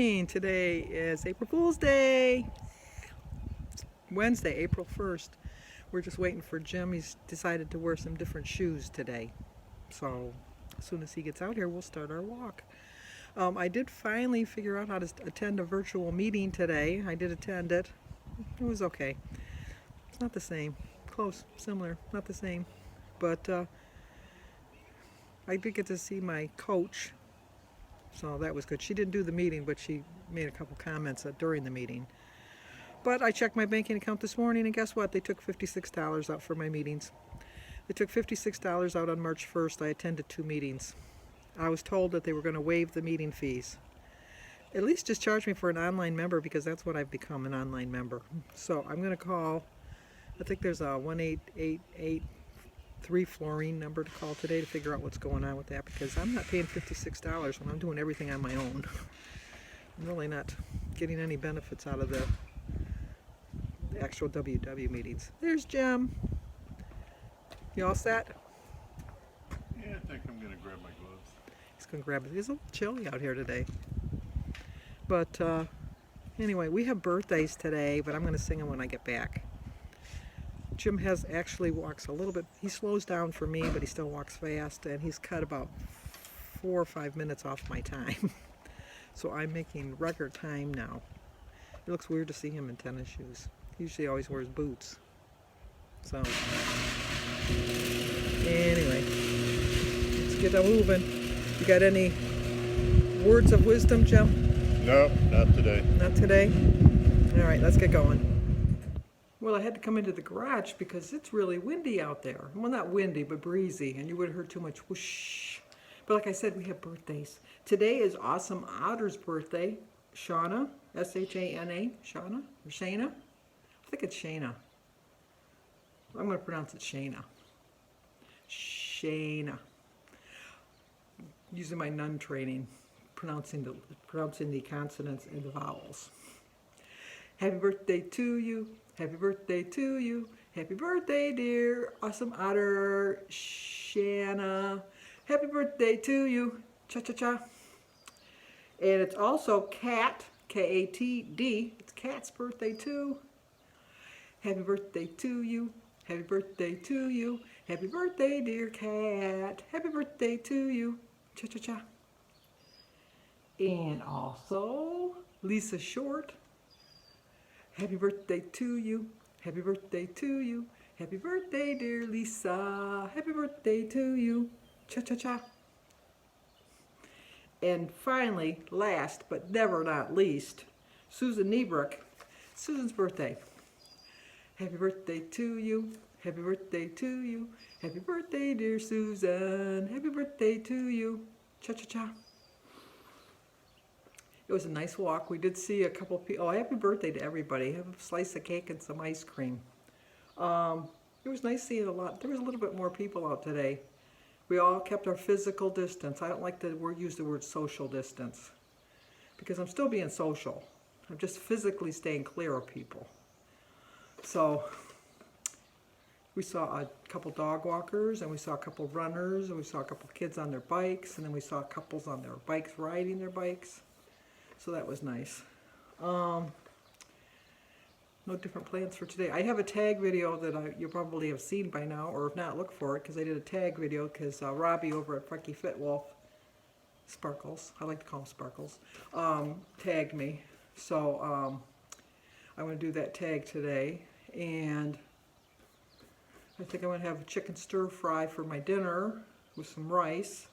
morning. Today is April Fool's Day. It's Wednesday, April 1st. We're just waiting for Jim. He's decided to wear some different shoes today. So as soon as he gets out here, we'll start our walk. I did finally figure out how to attend a virtual meeting today. I did attend it. It was okay. It's not the same. Close, similar, not the same. But I did get to see my coach. So that was good. She didn't do the meeting, but she made a couple comments during the meeting. But I checked my banking account this morning, and guess what? They took $56 out for my meetings. They took $56 out on March 1st. I attended 2 meetings. I was told that they were going to waive the meeting fees. At least just charge me for an online member, because that's what I've become, an online member. So I'm going to call, I think there's a 1-888-3 Fluorine number to call today to figure out what's going on with that, because I'm not paying $56 when I'm doing everything on my own. I'm really not getting any benefits out of the actual WW meetings. There's Jim. You all set? Yeah, I think I'm going to grab my gloves. He's going to grab it. It's a little chilly out here today. But anyway, we have birthdays today, but I'm going to sing them when I get back. Jim actually walks a little bit. He slows down for me, but he still walks fast, and he's cut about 4 or 5 minutes off my time. So I'm making record time now. It looks weird to see him in tennis shoes. He usually always wears boots. So anyway, let's get moving. You got any words of wisdom, Jim? No, not today. Not today? All right, let's get going. Well, I had to come into the garage because it's really windy out there. Well, not windy, but breezy, and you would have heard too much whoosh. But like I said, we have birthdays. Today is Awesome Otter's birthday. Shauna, S-H-A-N-A, Shauna, or Shayna? I think it's Shayna. I'm going to pronounce it Shayna. Shayna. Using my nun training, pronouncing the consonants and the vowels. Happy birthday to you. Happy birthday to you. Happy birthday, dear Awesome Otter Shanna. Happy birthday to you. Cha-cha-cha. And it's also Kat, K-A-T-D. It's Kat's birthday too. Happy birthday to you. Happy birthday to you. Happy birthday, dear Kat. Happy birthday to you. Cha-cha-cha. And also Lisa Short. Happy birthday to you. Happy birthday to you. Happy birthday, dear Lisa. Happy birthday to you. Cha-cha-cha. And finally, last but never not least, Susan Niebrook. Susan's birthday. Happy birthday to you. Happy birthday to you. Happy birthday, dear Susan. Happy birthday to you. Cha-cha-cha. It was a nice walk. We did see a couple people. Oh, happy birthday to everybody. Have a slice of cake and some ice cream. It was nice seeing a lot. There was a little bit more people out today. We all kept our physical distance. I don't like to use the word social distance, because I'm still being social. I'm just physically staying clear of people. So we saw a couple dog walkers, and we saw a couple runners, and we saw a couple kids on their bikes, and then we saw couples on their bikes riding their bikes. So that was nice. No different plans for today. I have a tag video that you probably have seen by now, or if not, look for it, because I did a tag video because Robbie over at Funky Fit Wolf, Sparkles, I like to call him Sparkles, tagged me. So I'm going to do that tag today. And I think I'm going to have a chicken stir fry for my dinner with some rice.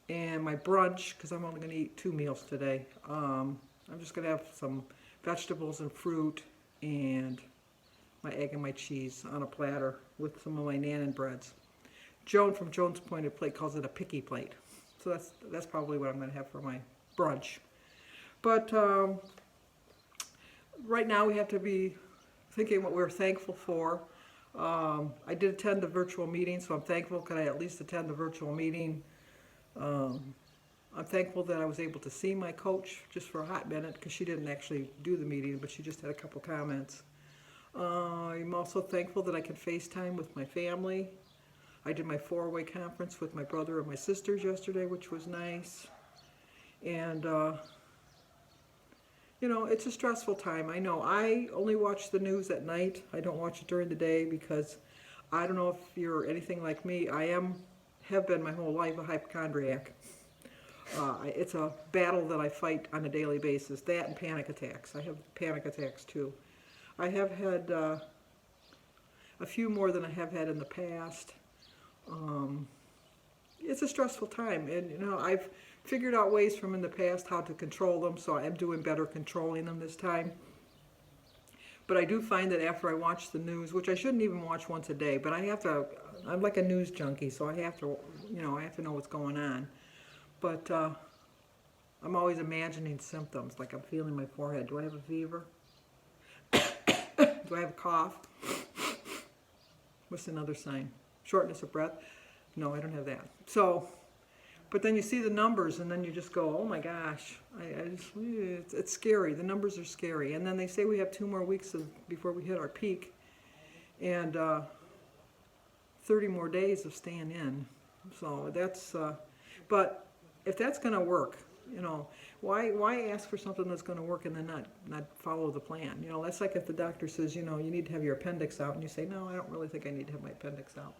And my brunch, because I'm only going to eat 2 meals today. I'm just going to have some vegetables and fruit and my egg and my cheese on a platter with some of my Nannan breads. Joan from Joan's Pointed Plate calls it a picky plate. So that's probably what I'm going to have for my brunch. But right now we have to be thinking what we're thankful for. I did attend the virtual meeting, so I'm thankful could I at least attend the virtual meeting. I'm thankful that I was able to see my coach just for a hot minute, because she didn't actually do the meeting, but she just had a couple comments. I'm also thankful that I could FaceTime with my family. I did my 4-way conference with my brother and my sisters yesterday, which was nice. And you know, it's a stressful time. I know. I only watch the news at night. I don't watch it during the day because I don't know if you're anything like me. Have been my whole life a hypochondriac. It's a battle that I fight on a daily basis. That and panic attacks. I have panic attacks too. I have had a few more than I have had in the past. It's a stressful time, and you know, I've figured out ways from in the past how to control them, so I'm doing better controlling them this time. But I do find that after I watch the news, which I shouldn't even watch once a day, but I'm like a news junkie, so I have to, you know, I have to know what's going on. But I'm always imagining symptoms, like I'm feeling my forehead. Do I have a fever? Do I have a cough? What's another sign? Shortness of breath? No, I don't have that. So, but then you see the numbers and then you just go, oh my gosh, it's scary. The numbers are scary. And then they say we have 2 more weeks before we hit our peak and 30 more days of staying in. So that's, but if that's going to work, you know, why ask for something that's going to work and then not follow the plan? You know, that's like if the doctor says, you know, you need to have your appendix out, and you say, no, I don't really think I need to have my appendix out.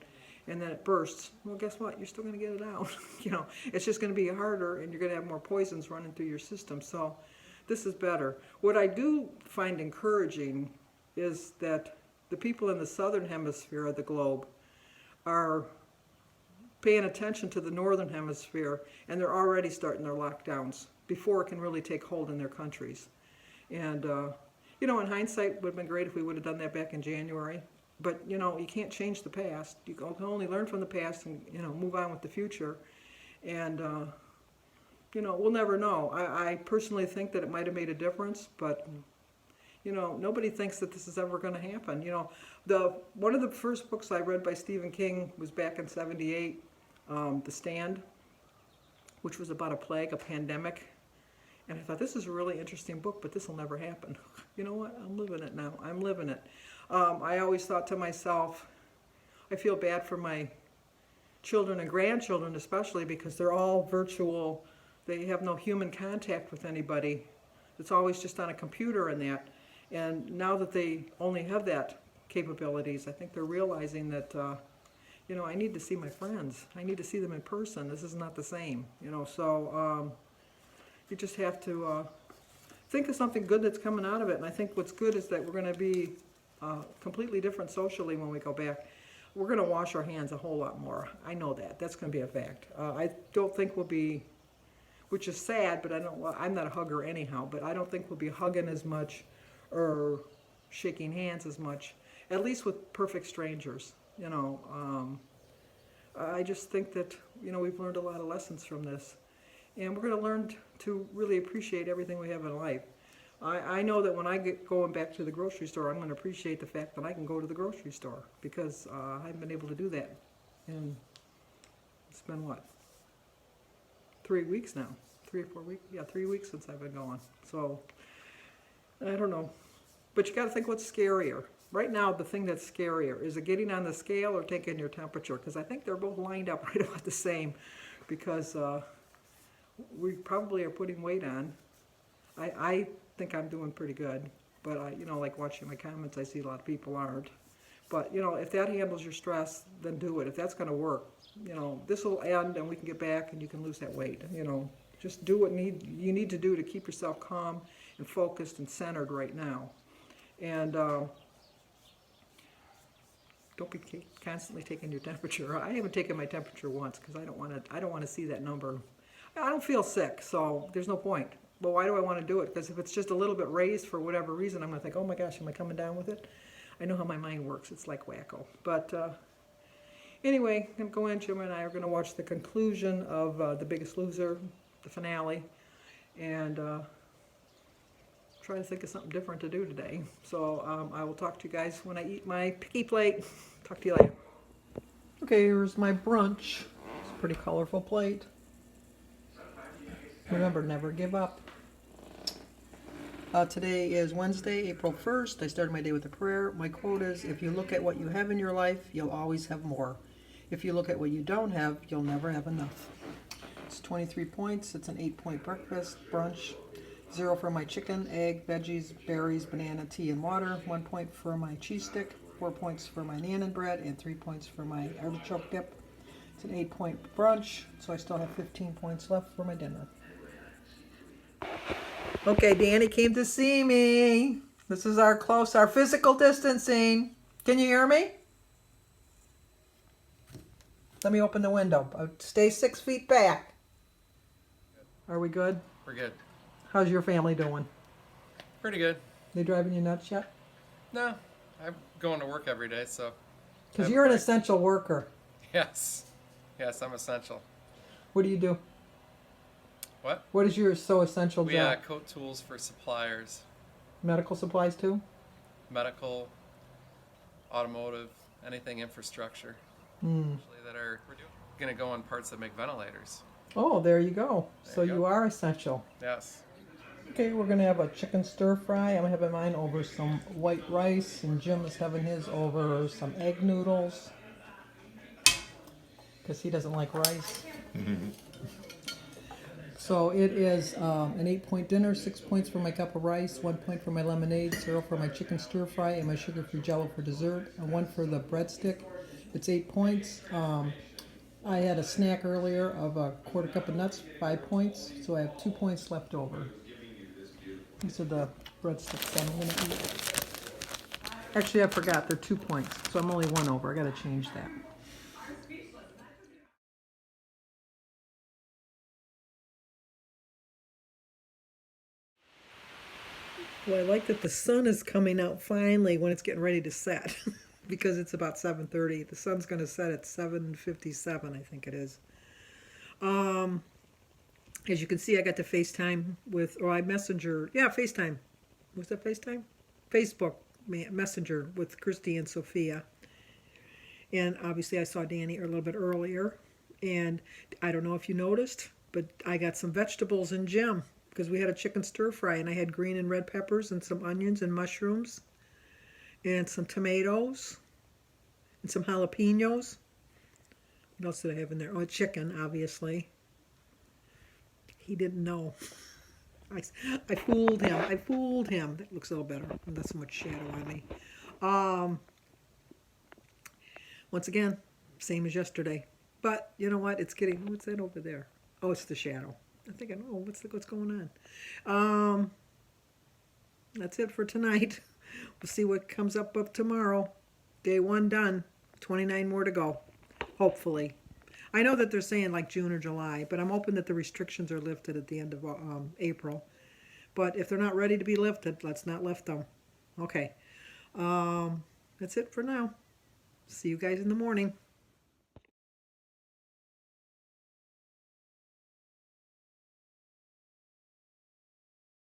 And then it bursts. Well, guess what? You're still going to get it out. You know, it's just going to be harder, and you're going to have more poisons running through your system. So this is better. What I do find encouraging is that the people in the southern hemisphere of the globe are paying attention to the northern hemisphere, and they're already starting their lockdowns before it can really take hold in their countries. And, you know, in hindsight, it would have been great if we would have done that back in January. But, you know, you can't change the past. You can only learn from the past and, you know, move on with the future. And, you know, we'll never know. I personally think that it might have made a difference, but, you know, nobody thinks that this is ever going to happen. You know, one of the first books I read by Stephen King was back in '78, The Stand, which was about a plague, a pandemic. And I thought, this is a really interesting book, but this will never happen. You know what? I'm living it now. I'm living it. I always thought to myself, I feel bad for my children and grandchildren especially because they're all virtual. They have no human contact with anybody. It's always just on a computer and that. And now that they only have that capabilities, I think they're realizing that, you know, I need to see my friends. I need to see them in person. This is not the same, you know. So you just have to think of something good that's coming out of it. And I think what's good is that we're going to be completely different socially when we go back. We're going to wash our hands a whole lot more. I know that. That's going to be a fact. I don't think we'll be, which is sad, but I'm not a hugger anyhow, but I don't think we'll be hugging as much or shaking hands as much, at least with perfect strangers. You know, I just think that, you know, we've learned a lot of lessons from this. And we're going to learn to really appreciate everything we have in life. I know that when I get going back to the grocery store, I'm going to appreciate the fact that I can go to the grocery store because I haven't been able to do that. And it's been, what, 3 weeks now? 3 or 4 weeks? Yeah, 3 weeks since I've been going. So, I don't know. But you got to think what's scarier. Right now, the thing that's scarier, is it getting on the scale or taking your temperature? Because I think they're both lined up right about the same because we probably are putting weight on. I think I'm doing pretty good, but you know, like watching my comments, I see a lot of people aren't. But, you know, if that handles your stress, then do it. If that's going to work, you know, this will end and we can get back and you can lose that weight. You know, just do what you need to do to keep yourself calm and focused and centered right now. And don't be constantly taking your temperature. I haven't taken my temperature once because I don't want to see that number. I don't feel sick, so there's no point. But why do I want to do it? Because if it's just a little bit raised for whatever reason, I'm going to think, oh my gosh, am I coming down with it? I know how my mind works. It's like wacko. But anyway, I'm going to go in. Jim and I are going to watch the conclusion of The Biggest Loser, the finale, and try to think of something different to do today. So I will talk to you guys when I eat my picky plate. Talk to you later. Okay, here's my brunch. It's a pretty colorful plate. Remember, never give up. Today is Wednesday, April 1st. I started my day with a prayer. My quote is, if you look at what you have in your life, you'll always have more. If you look at what you don't have, you'll never have enough. It's 23 points. It's an 8-point breakfast, brunch. 0 for my chicken, egg, veggies, berries, banana, tea, and water. 1 point for my cheese stick, 4 points for my naan bread, and 3 points for my artichoke dip. It's an 8-point brunch, so I still have 15 points left for my dinner. Okay, Danny came to see me. This is our physical distancing. Can you hear me? Let me open the window. Stay 6 feet back. Are we good? We're good. How's your family doing? Pretty good. They driving you nuts yet? No, I'm going to work every day, so. Because I'm you're an like- essential worker. Yes. Yes, I'm essential. What do you do? What? What is your so essential We job? coat tools for suppliers, Medical supplies too? medical, automotive, anything infrastructure. Hmm. Actually, that are we're going to go on parts that make ventilators. Oh, there you go. There So you go. you are essential. Yes. Okay, we're gonna have a chicken stir fry. I'm having mine over some white rice, and Jim is having his over some egg noodles because he doesn't like rice. So it is an 8-point dinner, 6 points for my cup of rice, 1 point for my lemonade, 0 for my chicken stir fry, and my sugar-free jello for dessert, and 1 for the breadstick. It's 8 points. I had a snack earlier of a quarter cup of nuts, 5 points, so I have 2 points left over. These are the breadsticks I'm going to eat. Actually, I forgot, they're 2 points, so I'm only 1 over. I got to change that. Well, I like that the sun is coming out finally when it's getting ready to set because it's about 7:30. The sun's going to set at 7:57, I think it is. As you can see, I got to FaceTime FaceTime. Was that FaceTime? Facebook Messenger with Christy and Sophia. And obviously I saw Danny a little bit earlier. And I don't know if you noticed, but I got some vegetables in Jim because we had a chicken stir fry and I had green and red peppers and some onions and mushrooms and some tomatoes and some jalapenos. What else did I have in there? Oh, chicken, obviously. He didn't know. I fooled him. I fooled him. That looks a little better. Not so much shadow on me. Once again, same as yesterday. But you know what? It's getting. What's that over there? Oh, it's the shadow. I'm thinking, oh, what's going on? That's it for tonight. We'll see what comes up tomorrow. Day 1 done. 29 more to go. Hopefully. I know that they're saying like June or July, but I'm hoping that the restrictions are lifted at the end of April. But if they're not ready to be lifted, let's not lift them. Okay. That's it for now. See you guys in the morning.